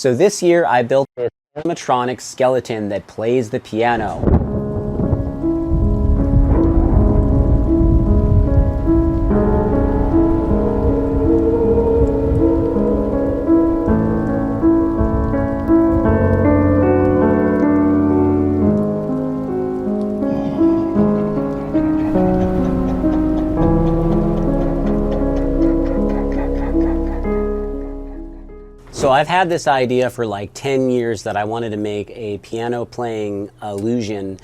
So this year I built this animatronic skeleton that plays the piano. So I've had this idea for like 10 years that I wanted to make a piano playing illusion.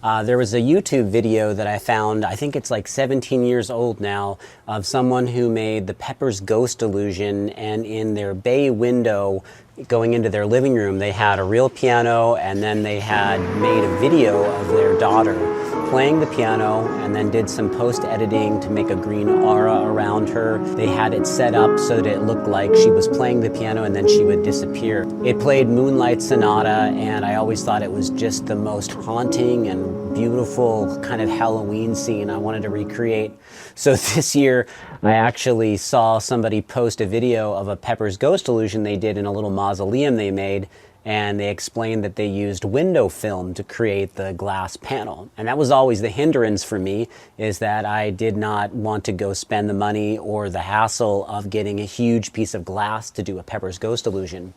There was a YouTube video that I found, I think it's like 17 years old now, of someone who made the Pepper's Ghost illusion, and in their bay window going into their living room they had a real piano, and then they had made a video of their daughter playing the piano and then did some post-editing to make a green aura around her. They had it set up so that it looked like she was playing the piano and then she would disappear. It played Moonlight Sonata, and I always thought it was just the most haunting and beautiful kind of Halloween scene I wanted to recreate. So this year I actually saw somebody post a video of a Pepper's Ghost illusion they did in a little mausoleum they made, and they explained that they used window film to create the glass panel. And that was always the hindrance for me, is that I did not want to go spend the money or the hassle of getting a huge piece of glass to do a Pepper's Ghost illusion.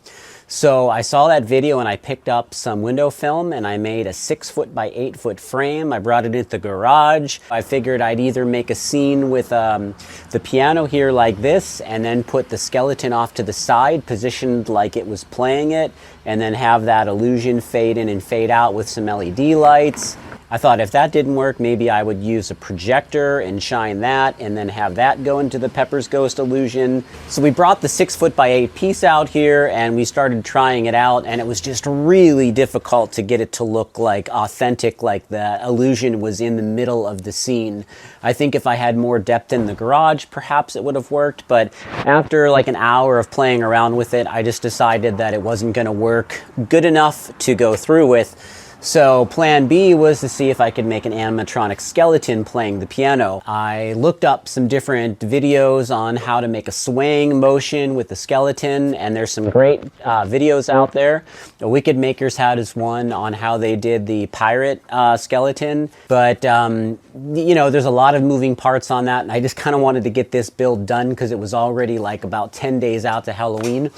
So I saw that video and I picked up some window film and I made a 6-foot by 8-foot frame. I brought it into the garage. I figured I'd either make a scene with the piano here like this, and then put the skeleton off to the side, positioned like it was playing it, and then have that illusion fade in and fade out with some LED lights. I thought if that didn't work, maybe I would use a projector and shine that and then have that go into the Pepper's Ghost illusion. So we brought the 6-foot by 8 piece out here and we started trying it out, and it was just really difficult to get it to look like authentic, like the illusion was in the middle of the scene. I think if I had more depth in the garage, perhaps it would have worked, but after like an hour of playing around with it, I just decided that it wasn't going to work good enough to go through with. So plan B was to see if I could make an animatronic skeleton playing the piano. I looked up some different videos on how to make a swaying motion with the skeleton, and there's some great videos out there. Wicked Makers had his one on how they did the pirate skeleton, but you know, there's a lot of moving parts on that, and I just kind of wanted to get this build done because it was already like about 10 days out to Halloween.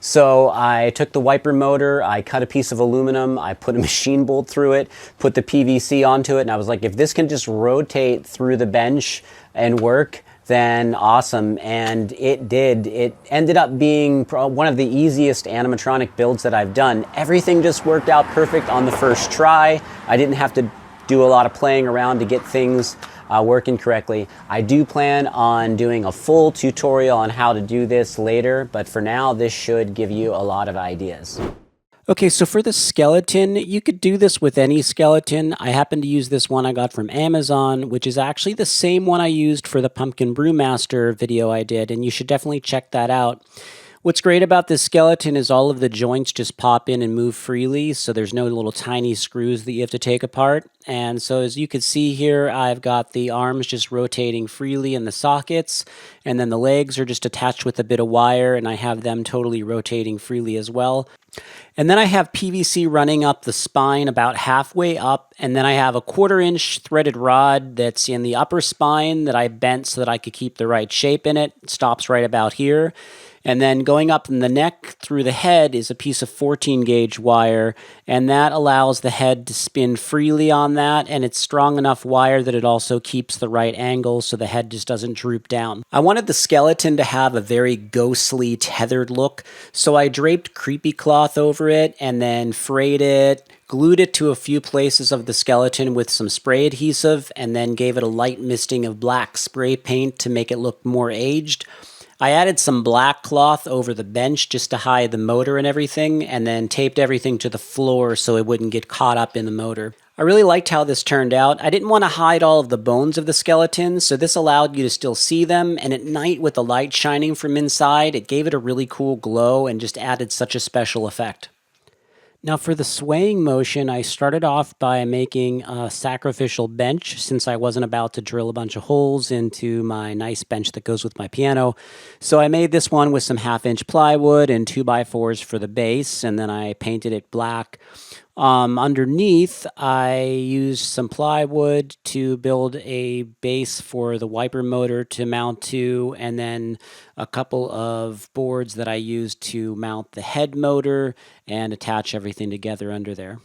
So I took the wiper motor, I cut a piece of aluminum, I put a machine bolt through it, put the PVC onto it, and I was like, if this can just rotate through the bench and work, then awesome. And it did. It ended up being one of the easiest animatronic builds that I've done. Everything just worked out perfect on the first try. I didn't have to do a lot of playing around to get things working correctly. I do plan on doing a full tutorial on how to do this later, but for now this should give you a lot of ideas. Okay, so for the skeleton, you could do this with any skeleton. I happen to use this one I got from Amazon, which is actually the same one I used for the Pumpkin Brewmaster video I did, and you should definitely check that out. What's great about this skeleton is all of the joints just pop in and move freely, so there's no little tiny screws that you have to take apart. And so as you can see here, I've got the arms just rotating freely in the sockets, and then the legs are just attached with a bit of wire, and I have them totally rotating freely as well. And then I have PVC running up the spine about halfway up, and then I have a 1/4-inch threaded rod that's in the upper spine that I bent so that I could keep the right shape in it. It stops right about here. And then going up in the neck through the head is a piece of 14-gauge wire, and that allows the head to spin freely on that, and it's strong enough wire that it also keeps the right angle so the head just doesn't droop down. I wanted the skeleton to have a very ghostly, tethered look, so I draped creepy cloth over it and then frayed it, glued it to a few places of the skeleton with some spray adhesive, and then gave it a light misting of black spray paint to make it look more aged. I added some black cloth over the bench just to hide the motor and everything, and then taped everything to the floor so it wouldn't get caught up in the motor. I really liked how this turned out. I didn't want to hide all of the bones of the skeleton, so this allowed you to still see them, and at night with the light shining from inside, it gave it a really cool glow and just added such a special effect. Now for the swaying motion, I started off by making a sacrificial bench since I wasn't about to drill a bunch of holes into my nice bench that goes with my piano. So I made this one with some 1/2 inch plywood and 2x4s for the base, and then I painted it black. Underneath, I used some plywood to build a base for the wiper motor to mount to, and then a couple of boards that I used to mount the head motor and attach everything together under there.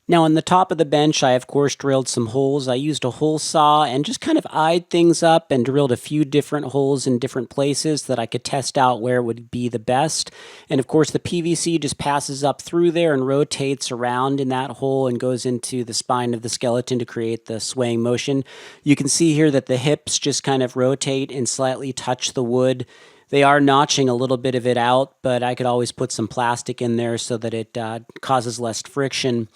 Now on the top of the bench, I of course drilled some holes. I used a hole saw and just kind of eyed things up and drilled a few different holes in different places that I could test out where would be the best. And of course the PVC just passes up through there and rotates around in that hole and goes into the spine of the skeleton to create the swaying motion. You can see here that the hips just kind of rotate and slightly touch the wood. They are notching a little bit of it out, but I could always put some plastic in there so that it causes less friction.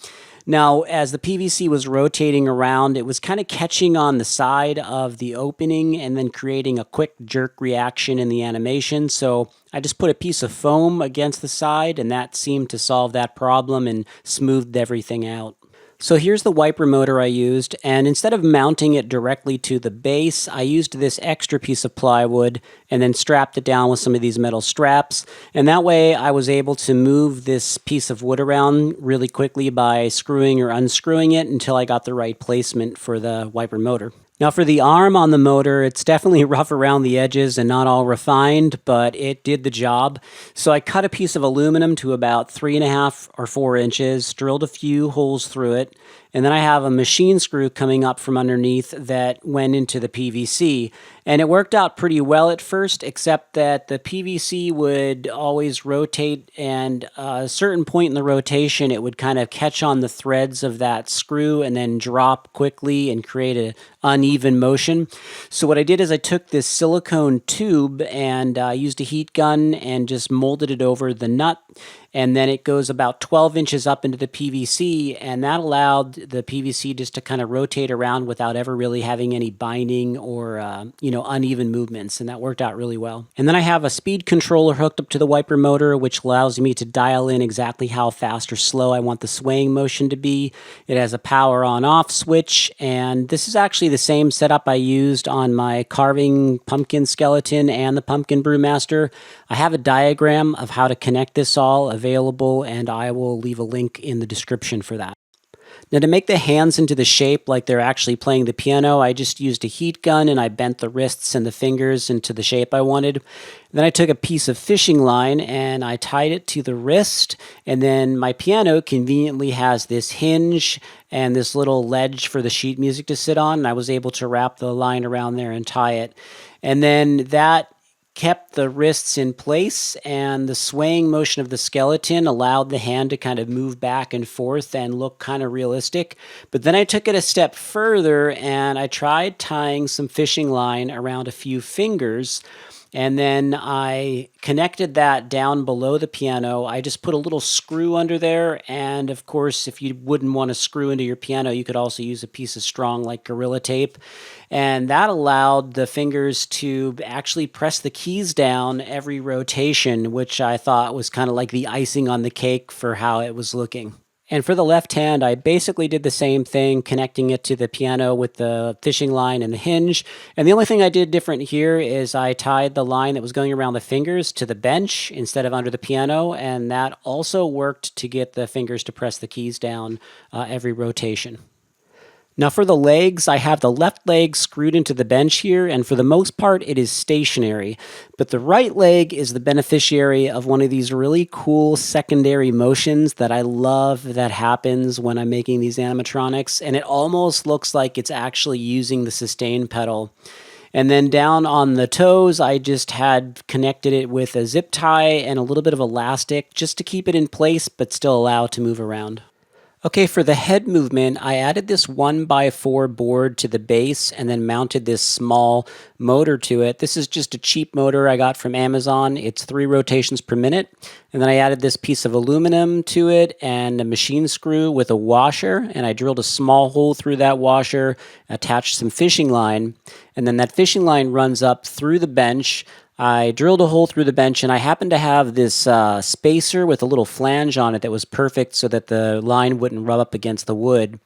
Now, as the PVC was rotating around, it was kind of catching on the side of the opening and then creating a quick jerk reaction in the animation. So I just put a piece of foam against the side, and that seemed to solve that problem and smoothed everything out. So here's the wiper motor I used, and instead of mounting it directly to the base, I used this extra piece of plywood and then strapped it down with some of these metal straps. And that way I was able to move this piece of wood around really quickly by screwing or unscrewing it until I got the right placement for the wiper motor. Now for the arm on the motor, it's definitely rough around the edges and not all refined, but it did the job. So I cut a piece of aluminum to about 3.5 or 4 inches, drilled a few holes through it, and then I have a machine screw coming up from underneath that went into the PVC. And it worked out pretty well at first, except that the PVC would always rotate, and a certain point in the rotation, it would kind of catch on the threads of that screw and then drop quickly and create an uneven motion. So what I did is I took this silicone tube and used a heat gun and just molded it over the nut. And then it goes about 12 inches up into the PVC, and that allowed the PVC just to kind of rotate around without ever really having any binding or uneven movements, and that worked out really well. And then I have a speed controller hooked up to the wiper motor, which allows me to dial in exactly how fast or slow I want the swaying motion to be. It has a power on-off switch, and this is actually the same setup I used on my carving pumpkin skeleton and the pumpkin brewmaster. I have a diagram of how to connect this all available, and I will leave a link in the description for that. Now to make the hands into the shape like they're actually playing the piano, I just used a heat gun and I bent the wrists and the fingers into the shape I wanted. Then I took a piece of fishing line and I tied it to the wrist, and then my piano conveniently has this hinge and this little ledge for the sheet music to sit on, and I was able to wrap the line around there and tie it. And then that kept the wrists in place, and the swaying motion of the skeleton allowed the hand to kind of move back and forth and look kind of realistic. But then I took it a step further and I tried tying some fishing line around a few fingers, and then I connected that down below the piano. I just put a little screw under there, and of course, if you wouldn't want to screw into your piano, you could also use a piece of strong like Gorilla Tape. And that allowed the fingers to actually press the keys down every rotation, which I thought was kind of like the icing on the cake for how it was looking. And for the left hand, I basically did the same thing, connecting it to the piano with the fishing line and the hinge. And the only thing I did different here is I tied the line that was going around the fingers to the bench instead of under the piano, and that also worked to get the fingers to press the keys down every rotation. Now for the legs, I have the left leg screwed into the bench here, and for the most part it is stationary. But the right leg is the beneficiary of one of these really cool secondary motions that I love that happens when I'm making these animatronics, and it almost looks like it's actually using the sustain pedal. And then down on the toes, I just had connected it with a zip tie and a little bit of elastic just to keep it in place but still allow it to move around. Okay, for the head movement, I added this 1x4 board to the base and then mounted this small motor to it. This is just a cheap motor I got from Amazon. It's 3 rotations per minute. And then I added this piece of aluminum to it and a machine screw with a washer, and I drilled a small hole through that washer, attached some fishing line, and then that fishing line runs up through the bench. I drilled a hole through the bench, and I happened to have this spacer with a little flange on it that was perfect so that the line wouldn't rub up against the wood.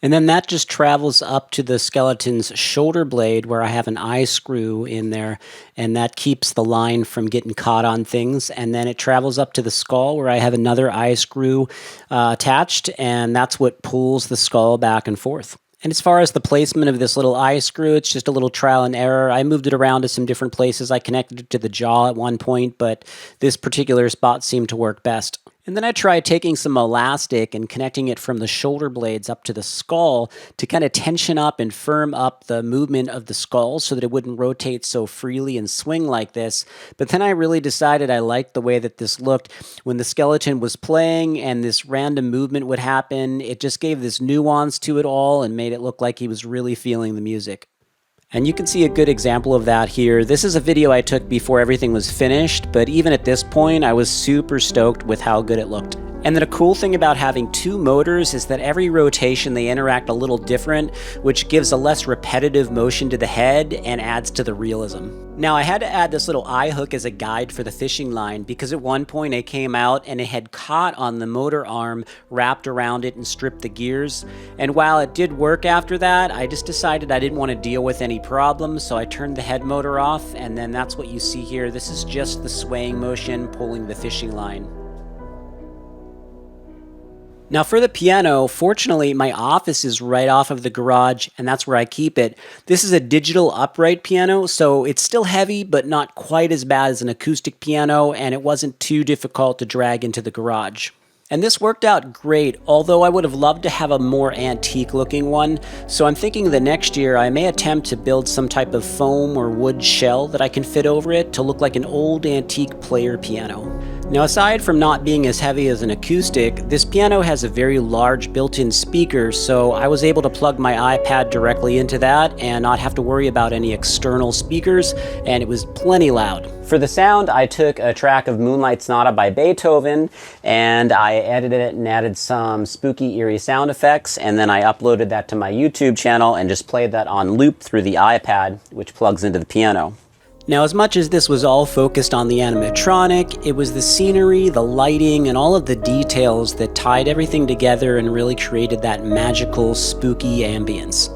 And then that just travels up to the skeleton's shoulder blade where I have an eye screw in there, and that keeps the line from getting caught on things. And then it travels up to the skull where I have another eye screw attached, and that's what pulls the skull back and forth. And as far as the placement of this little eye screw, it's just a little trial and error. I moved it around to some different places. I connected it to the jaw at one point, but this particular spot seemed to work best. And then I tried taking some elastic and connecting it from the shoulder blades up to the skull to kind of tension up and firm up the movement of the skull so that it wouldn't rotate so freely and swing like this. But then I really decided I liked the way that this looked. When the skeleton was playing and this random movement would happen, it just gave this nuance to it all and made it look like he was really feeling the music. And you can see a good example of that here. This is a video I took before everything was finished, but even at this point, I was super stoked with how good it looked. And then a cool thing about having two motors is that every rotation they interact a little different, which gives a less repetitive motion to the head and adds to the realism. Now I had to add this little eye hook as a guide for the fishing line because at one point it came out and it had caught on the motor arm, wrapped around it and stripped the gears. And while it did work after that, I just decided I didn't want to deal with any problems, so I turned the head motor off, and then that's what you see here. This is just the swaying motion pulling the fishing line. Now for the piano, fortunately my office is right off of the garage and that's where I keep it. This is a digital upright piano, so it's still heavy but not quite as bad as an acoustic piano, and it wasn't too difficult to drag into the garage. And this worked out great, although I would have loved to have a more antique looking one. So I'm thinking the next year I may attempt to build some type of foam or wood shell that I can fit over it to look like an old antique player piano. Now aside from not being as heavy as an acoustic, this piano has a very large built-in speaker, so I was able to plug my iPad directly into that and not have to worry about any external speakers, and it was plenty loud. For the sound, I took a track of Moonlight Sonata by Beethoven and I edited it and added some spooky, eerie sound effects, and then I uploaded that to my YouTube channel and just played that on loop through the iPad, which plugs into the piano. Now, as much as this was all focused on the animatronic, it was the scenery, the lighting, and all of the details that tied everything together and really created that magical, spooky ambience.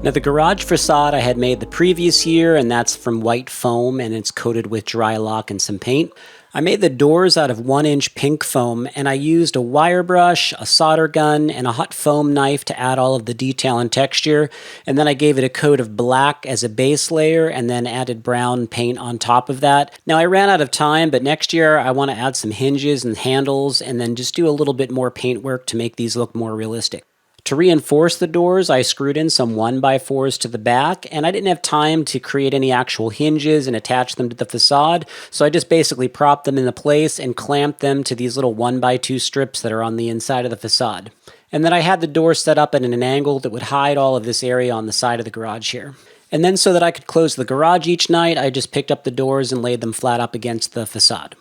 Now, the garage facade I had made the previous year, and that's from white foam, and it's coated with dry lock and some paint. I made the doors out of 1-inch pink foam, and I used a wire brush, a solder gun, and a hot foam knife to add all of the detail and texture, and then I gave it a coat of black as a base layer and then added brown paint on top of that. Now I ran out of time, but next year I want to add some hinges and handles and then just do a little bit more paint work to make these look more realistic. To reinforce the doors, I screwed in some 1x4s to the back, and I didn't have time to create any actual hinges and attach them to the facade, so I just basically propped them into place and clamped them to these little 1x2 strips that are on the inside of the facade. And then I had the door set up at an angle that would hide all of this area on the side of the garage here. And then so that I could close the garage each night, I just picked up the doors and laid them flat up against the facade.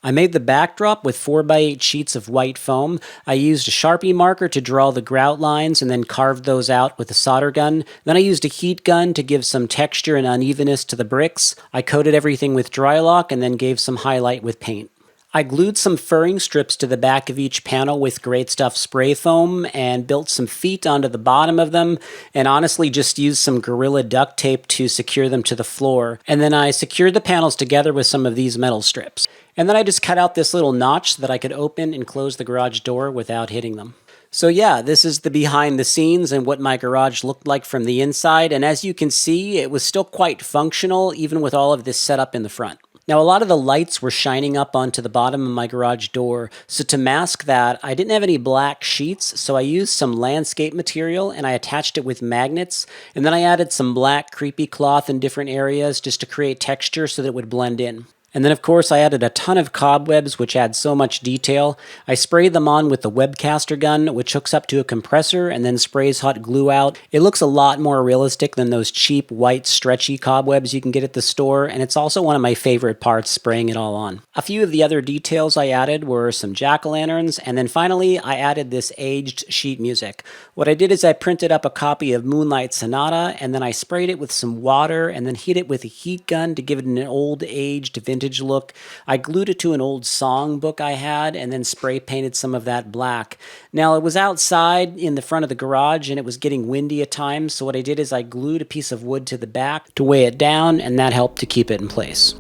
I made the backdrop with 4x8 sheets of white foam. I used a Sharpie marker to draw the grout lines and then carved those out with a solder gun. Then I used a heat gun to give some texture and unevenness to the bricks. I coated everything with dry lock and then gave some highlight with paint. I glued some furring strips to the back of each panel with Great Stuff spray foam and built some feet onto the bottom of them, and honestly just used some Gorilla duct tape to secure them to the floor. And then I secured the panels together with some of these metal strips. And then I just cut out this little notch so that I could open and close the garage door without hitting them. So yeah, this is the behind the scenes and what my garage looked like from the inside, and as you can see, it was still quite functional even with all of this setup in the front. Now, a lot of the lights were shining up onto the bottom of my garage door, so to mask that, I didn't have any black sheets, so I used some landscape material and I attached it with magnets, and then I added some black creepy cloth in different areas just to create texture so that it would blend in. And then of course I added a ton of cobwebs, which add so much detail. I sprayed them on with the Webcaster gun, which hooks up to a compressor and then sprays hot glue out. It looks a lot more realistic than those cheap white stretchy cobwebs you can get at the store, and it's also one of my favorite parts, spraying it all on. A few of the other details I added were some jack-o'-lanterns, and then finally I added this aged sheet music. What I did is I printed up a copy of Moonlight Sonata, and then I sprayed it with some water and then heat it with a heat gun to give it an old aged vintage look. I glued it to an old song book I had and then spray painted some of that black. Now it was outside in the front of the garage and it was getting windy at times, so what I did is I glued a piece of wood to the back to weigh it down, and that helped to keep it in place.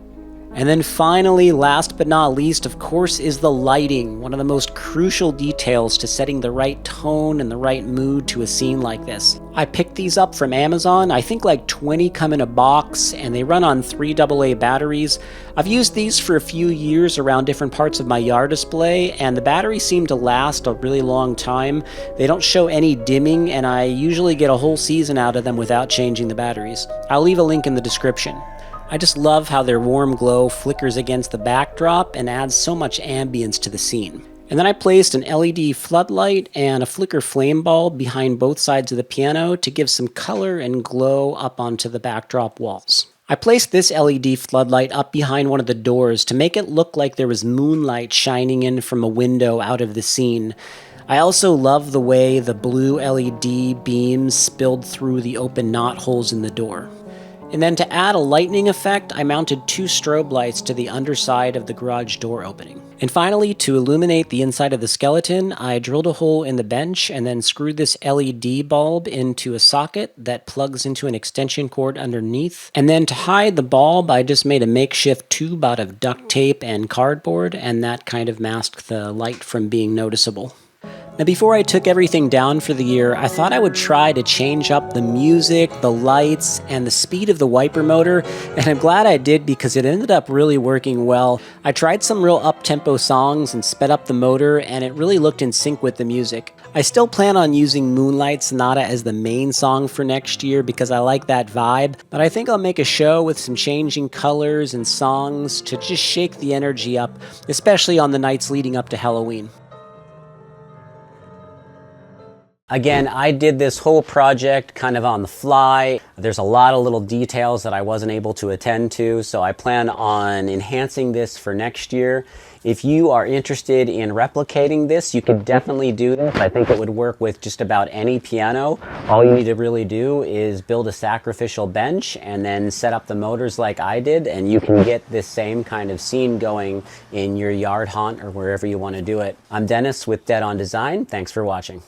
And then finally, last but not least, of course, is the lighting, one of the most crucial details to setting the right tone and the right mood to a scene like this. I picked these up from Amazon. I think like 20 come in a box, and they run on 3 AA batteries. I've used these for a few years around different parts of my yard display, and the batteries seem to last a really long time. They don't show any dimming, and I usually get a whole season out of them without changing the batteries. I'll leave a link in the description. I just love how their warm glow flickers against the backdrop and adds so much ambience to the scene. And then I placed an LED floodlight and a flicker flame bulb behind both sides of the piano to give some color and glow up onto the backdrop walls. I placed this LED floodlight up behind one of the doors to make it look like there was moonlight shining in from a window out of the scene. I also love the way the blue LED beams spilled through the open knot holes in the door. And then to add a lightning effect, I mounted 2 strobe lights to the underside of the garage door opening. And finally, to illuminate the inside of the skeleton, I drilled a hole in the bench and then screwed this LED bulb into a socket that plugs into an extension cord underneath. And then to hide the bulb, I just made a makeshift tube out of duct tape and cardboard, and that kind of masked the light from being noticeable. Now, before I took everything down for the year, I thought I would try to change up the music, the lights, and the speed of the wiper motor, and I'm glad I did because it ended up really working well. I tried some real up-tempo songs and sped up the motor, and it really looked in sync with the music. I still plan on using Moonlight Sonata as the main song for next year because I like that vibe, but I think I'll make a show with some changing colors and songs to just shake the energy up, especially on the nights leading up to Halloween. Again, I did this whole project kind of on the fly. There's a lot of little details that I wasn't able to attend to, so I plan on enhancing this for next year. If you are interested in replicating this, you could definitely do this. I think it would work with just about any piano. All you need to really do is build a sacrificial bench and then set up the motors like I did, and you can get this same kind of scene going in your yard haunt or wherever you want to do it. I'm Dennis with Dead On Design. Thanks for watching.